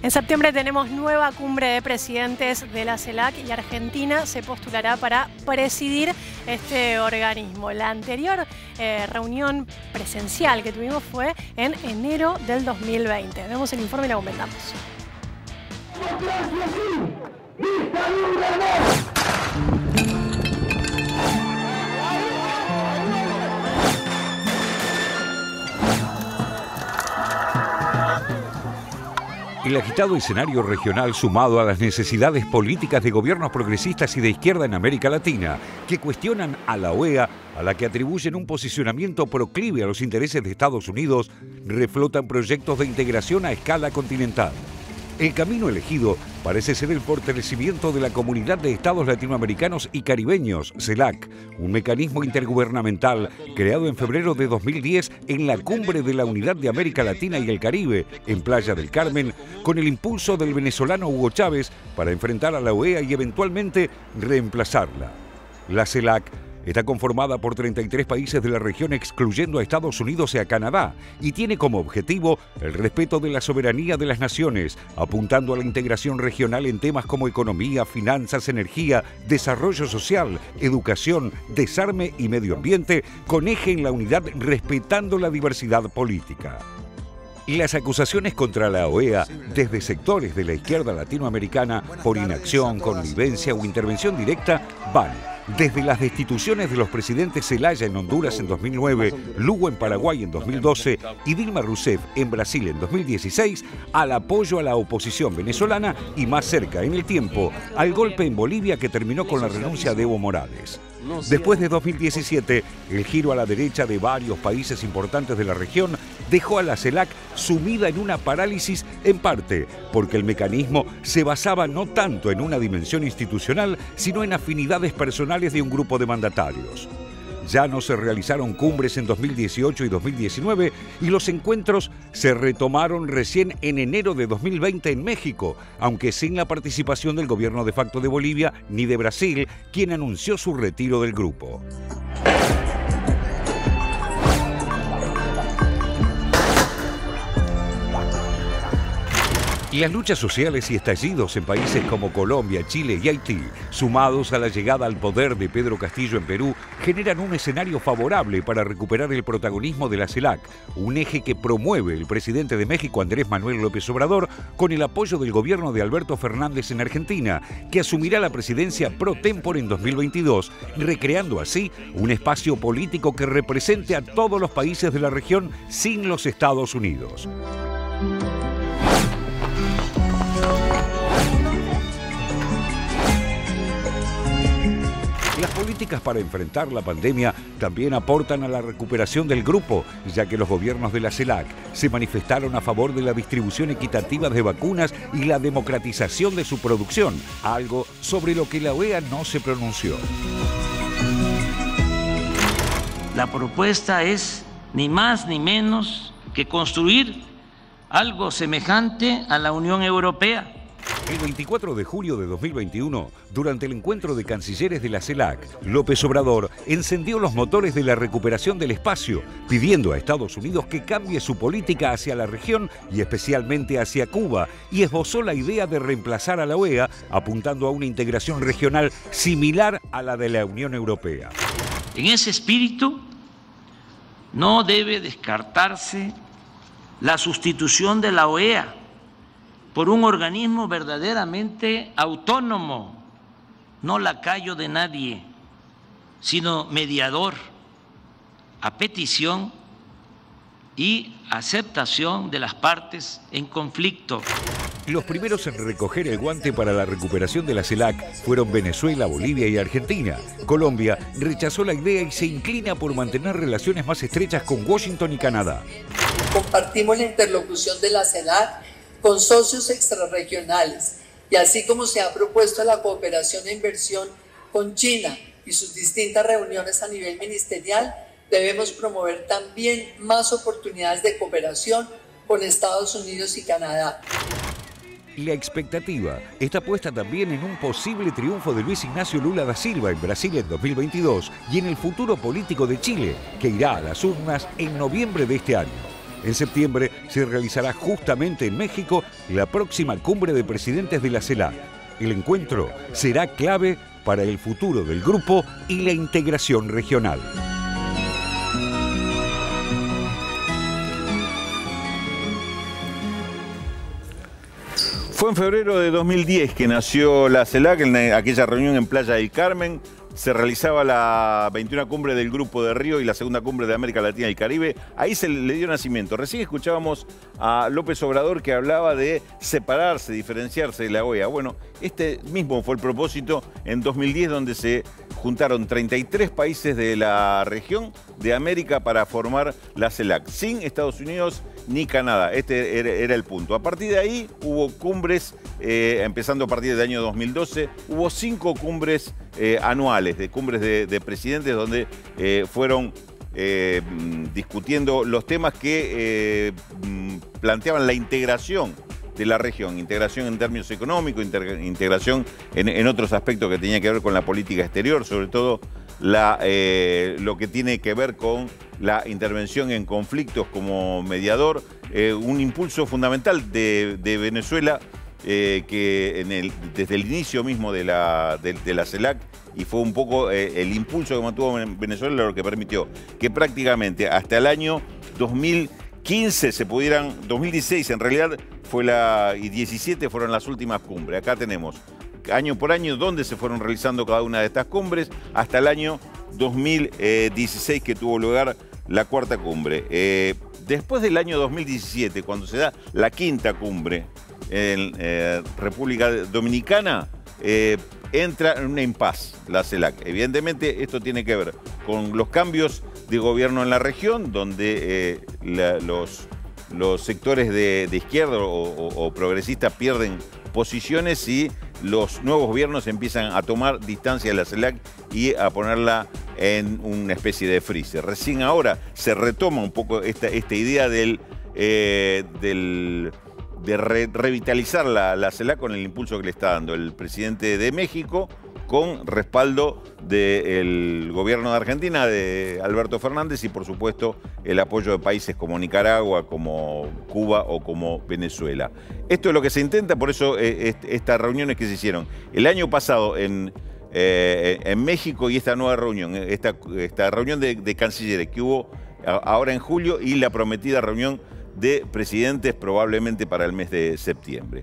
En septiembre tenemos nueva cumbre de presidentes de la CELAC y Argentina se postulará para presidir este organismo. La anterior reunión presencial que tuvimos fue en enero del 2020. Vemos el informe y lo comentamos. El agitado escenario regional, sumado a las necesidades políticas de gobiernos progresistas y de izquierda en América Latina, que cuestionan a la OEA, a la que atribuyen un posicionamiento proclive a los intereses de Estados Unidos, reflotan proyectos de integración a escala continental. El camino elegido parece ser el fortalecimiento de la Comunidad de Estados Latinoamericanos y Caribeños, CELAC, un mecanismo intergubernamental creado en febrero de 2010 en la Cumbre de la Unidad de América Latina y el Caribe, en Playa del Carmen, con el impulso del venezolano Hugo Chávez para enfrentar a la OEA y eventualmente reemplazarla. La CELAC está conformada por 33 países de la región excluyendo a Estados Unidos y a Canadá y tiene como objetivo el respeto de la soberanía de las naciones, apuntando a la integración regional en temas como economía, finanzas, energía, desarrollo social, educación, desarme y medio ambiente, con eje en la unidad respetando la diversidad política. Y las acusaciones contra la OEA desde sectores de la izquierda latinoamericana por inacción, connivencia o intervención directa van desde las destituciones de los presidentes Zelaya en Honduras en 2009, Lugo en Paraguay en 2012 y Dilma Rousseff en Brasil en 2016, al apoyo a la oposición venezolana y más cerca en el tiempo al golpe en Bolivia que terminó con la renuncia de Evo Morales. Después de 2017, el giro a la derecha de varios países importantes de la región dejó a la CELAC sumida en una parálisis en parte porque el mecanismo se basaba no tanto en una dimensión institucional, sino en afinidades personales de un grupo de mandatarios. Ya no se realizaron cumbres en 2018 y 2019 y los encuentros se retomaron recién en enero de 2020 en México, aunque sin la participación del gobierno de facto de Bolivia ni de Brasil, quien anunció su retiro del grupo. Y las luchas sociales y estallidos en países como Colombia, Chile y Haití, sumados a la llegada al poder de Pedro Castillo en Perú, generan un escenario favorable para recuperar el protagonismo de la CELAC, un eje que promueve el presidente de México, Andrés Manuel López Obrador, con el apoyo del gobierno de Alberto Fernández en Argentina, que asumirá la presidencia pro tempore en 2022, recreando así un espacio político que represente a todos los países de la región sin los Estados Unidos. Las políticas para enfrentar la pandemia también aportan a la recuperación del grupo, ya que los gobiernos de la CELAC se manifestaron a favor de la distribución equitativa de vacunas y la democratización de su producción, algo sobre lo que la OEA no se pronunció. La propuesta es ni más ni menos que construir algo semejante a la Unión Europea. El 24 de julio de 2021, durante el encuentro de cancilleres de la CELAC, López Obrador encendió los motores de la recuperación del espacio, pidiendo a Estados Unidos que cambie su política hacia la región y especialmente hacia Cuba, y esbozó la idea de reemplazar a la OEA, apuntando a una integración regional similar a la de la Unión Europea. En ese espíritu, no debe descartarse la sustitución de la OEA por un organismo verdaderamente autónomo, no lacayo de nadie, sino mediador, a petición y aceptación de las partes en conflicto. Los primeros en recoger el guante para la recuperación de la CELAC fueron Venezuela, Bolivia y Argentina. Colombia rechazó la idea y se inclina por mantener relaciones más estrechas con Washington y Canadá. Compartimos la interlocución de la CELAC con socios extrarregionales y así como se ha propuesto la cooperación e inversión con China y sus distintas reuniones a nivel ministerial, debemos promover también más oportunidades de cooperación con Estados Unidos y Canadá. La expectativa está puesta también en un posible triunfo de Luis Ignacio Lula da Silva en Brasil en 2022 y en el futuro político de Chile, que irá a las urnas en noviembre de este año. En septiembre se realizará justamente en México la próxima cumbre de presidentes de la CELAC. El encuentro será clave para el futuro del grupo y la integración regional. Fue en febrero de 2010 que nació la CELAC, en aquella reunión en Playa del Carmen. Se realizaba la 21 cumbre del Grupo de Río y la segunda cumbre de América Latina y Caribe. Ahí se le dio nacimiento. Recién escuchábamos a López Obrador que hablaba de separarse, diferenciarse de la OEA. Bueno, este mismo fue el propósito en 2010, donde se juntaron 33 países de la región de América para formar la CELAC, sin Estados Unidos ni Canadá. Este era el punto. A partir de ahí hubo cumbres, empezando a partir del año 2012, hubo 5 cumbres anuales, de cumbres de presidentes, donde fueron discutiendo los temas que planteaban la integración de la región, integración en términos económicos, integración en otros aspectos que tenían que ver con la política exterior, sobre todo lo que tiene que ver con la intervención en conflictos como mediador, un impulso fundamental de Venezuela que desde el inicio mismo de la CELAC, y fue un poco el impulso que mantuvo Venezuela lo que permitió que prácticamente hasta el año 2015 2016 en realidad y 17 fueron las últimas cumbres. Acá tenemos año por año donde se fueron realizando cada una de estas cumbres hasta el año 2016 que tuvo lugar la cuarta cumbre. Después del año 2017, cuando se da la quinta cumbre en República Dominicana, entra en un impasse la CELAC. Evidentemente esto tiene que ver con los cambios de gobierno en la región, donde los sectores de izquierda o progresistas pierden posiciones y los nuevos gobiernos empiezan a tomar distancia de la CELAC y a ponerla en una especie de freezer. Recién ahora se retoma un poco esta idea de revitalizar la CELAC con el impulso que le está dando el presidente de México, con respaldo del gobierno de Argentina, de Alberto Fernández, y por supuesto el apoyo de países como Nicaragua, como Cuba o como Venezuela. Esto es lo que se intenta, por eso estas reuniones que se hicieron el año pasado en México, y esta nueva reunión, esta reunión de cancilleres que hubo ahora en julio, y la prometida reunión de presidentes probablemente para el mes de septiembre.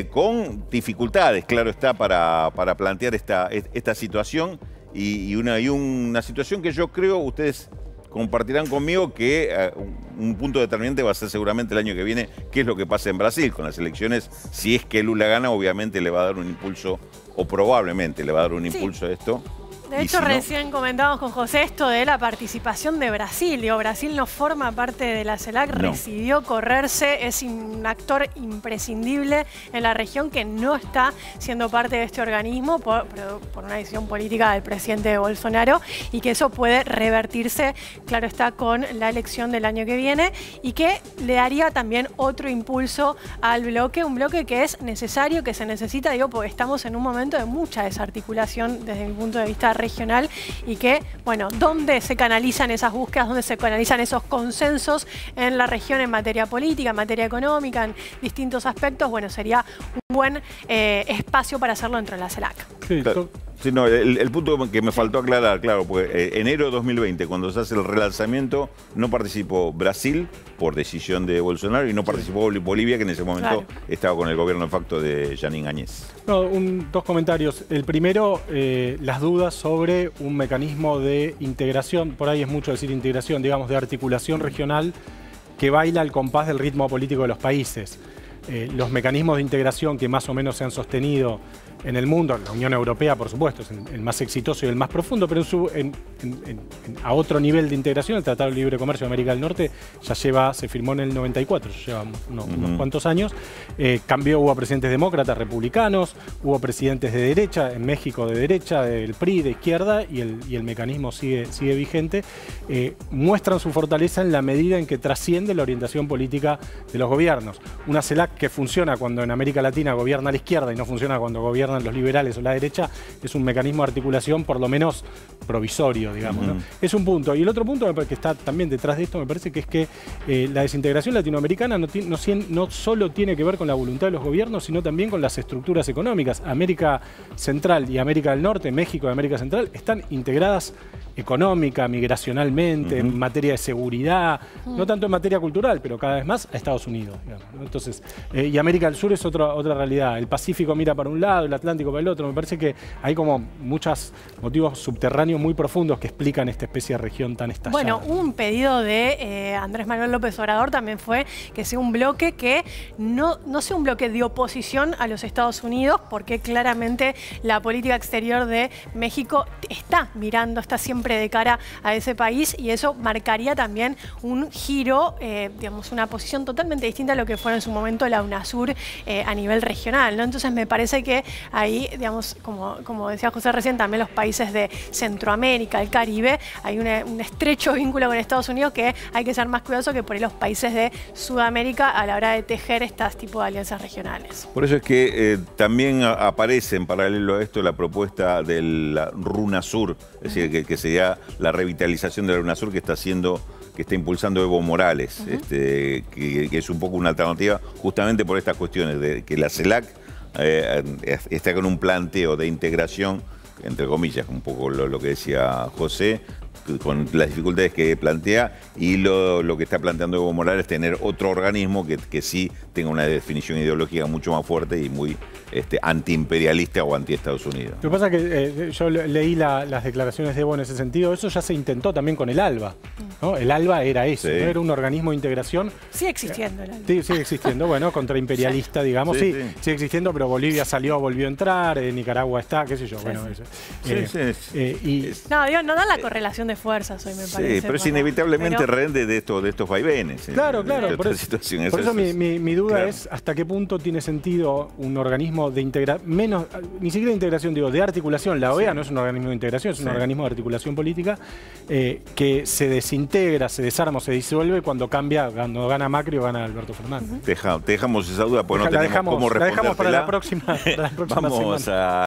Con dificultades, claro está, para plantear esta situación, y una situación que yo creo ustedes compartirán conmigo que un punto determinante va a ser seguramente el año que viene, qué es lo que pasa en Brasil con las elecciones. Si es que Lula gana, obviamente le va a dar un impulso, o probablemente le va a dar un impulso a esto. De hecho, recién comentábamos con José esto de la participación de Brasil. Digo, Brasil no forma parte de la CELAC, decidió correrse, es un actor imprescindible en la región que no está siendo parte de este organismo por una decisión política del presidente Bolsonaro, y que eso puede revertirse, claro está, con la elección del año que viene, y que le daría también otro impulso al bloque, un bloque que es necesario, que se necesita, digo, porque estamos en un momento de mucha desarticulación desde mi punto de vista regional, y que, bueno, ¿dónde se canalizan esas búsquedas? ¿Dónde se canalizan esos consensos en la región en materia política, en materia económica, en distintos aspectos? Bueno, sería un buen espacio para hacerlo dentro de la CELAC. Sí, claro. Sí, no, el punto que me faltó aclarar, claro, porque enero de 2020, cuando se hace el relanzamiento, no participó Brasil por decisión de Bolsonaro, y no participó Bolivia, que en ese momento estaba con el gobierno de facto de Yanín Áñez. No, dos comentarios. El primero, las dudas sobre un mecanismo de integración, por ahí es mucho decir integración, digamos, de articulación regional que baila al compás del ritmo político de los países. Los mecanismos de integración que más o menos se han sostenido en el mundo, la Unión Europea, por supuesto, es el más exitoso y el más profundo, pero a otro nivel de integración, el Tratado de Libre Comercio de América del Norte se firmó en el 94, lleva unos cuantos años. Hubo presidentes demócratas, republicanos, hubo presidentes de derecha, en México de derecha, del PRI, de izquierda, y el mecanismo sigue vigente. Muestran su fortaleza en la medida en que trasciende la orientación política de los gobiernos. Una CELAC que funciona cuando en América Latina gobierna la izquierda y no funciona cuando gobierna gobiernan los liberales o la derecha, es un mecanismo de articulación por lo menos provisorio, digamos, ¿no? Es un punto. Y el otro punto que está también detrás de esto me parece que es que la desintegración latinoamericana no solo tiene que ver con la voluntad de los gobiernos, sino también con las estructuras económicas. América Central y América del Norte, México y América Central, están integradas económica, migracionalmente, en materia de seguridad, no tanto en materia cultural, pero cada vez más a Estados Unidos, digamos, ¿no? Entonces, y América del Sur es otra realidad. El Pacífico mira para un lado, el Atlántico para el otro. Me parece que hay como muchos motivos subterráneos muy profundos que explican esta especie de región tan estallada. Bueno, un pedido de Andrés Manuel López Obrador también fue que sea un bloque que no sea un bloque de oposición a los Estados Unidos, porque claramente la política exterior de México está siempre de cara a ese país, y eso marcaría también un giro, digamos, una posición totalmente distinta a lo que fue en su momento la UNASUR a nivel regional, ¿no? Entonces me parece que ahí, digamos, como decía José recién, también los países de Centroamérica, el Caribe, hay un estrecho vínculo con Estados Unidos que hay que ser más cuidadoso que por ahí los países de Sudamérica a la hora de tejer estas tipos de alianzas regionales. Por eso es que también aparece en paralelo a esto la propuesta del RUNASUR, es decir, que sería la revitalización de la UNASUR que está impulsando Evo Morales, que es un poco una alternativa justamente por estas cuestiones de que la CELAC está con un planteo de integración, entre comillas, un poco lo que decía José, con las dificultades que plantea, y lo que está planteando Evo Morales, tener otro organismo que sí tenga una definición ideológica mucho más fuerte y muy antiimperialista o anti-Estados Unidos. Lo que pasa es que yo leí las declaraciones de Evo en ese sentido. Eso ya se intentó también con el ALBA, ¿no? El ALBA era eso, ¿no? Era un organismo de integración. Sigue existiendo el ALBA. Sí, sigue existiendo, bueno, contraimperialista, digamos. Sí, sigue existiendo, pero Bolivia volvió a entrar, Nicaragua está, qué sé yo. Bueno, no dan la correlación de fuerzas hoy, me parece. Sí, pero es inevitablemente rehén de estos vaivenes. Claro. Por eso mi duda es hasta qué punto tiene sentido un organismo de integración, ni siquiera de integración, digo, de articulación. La OEA no es un organismo de integración, es un organismo de articulación política que se desintegra, se desarma, se disuelve cuando gana Macri o gana Alberto Fernández. Te dejamos esa duda porque no tenemos cómo respondértela. La dejamos para la próxima Vamos semana.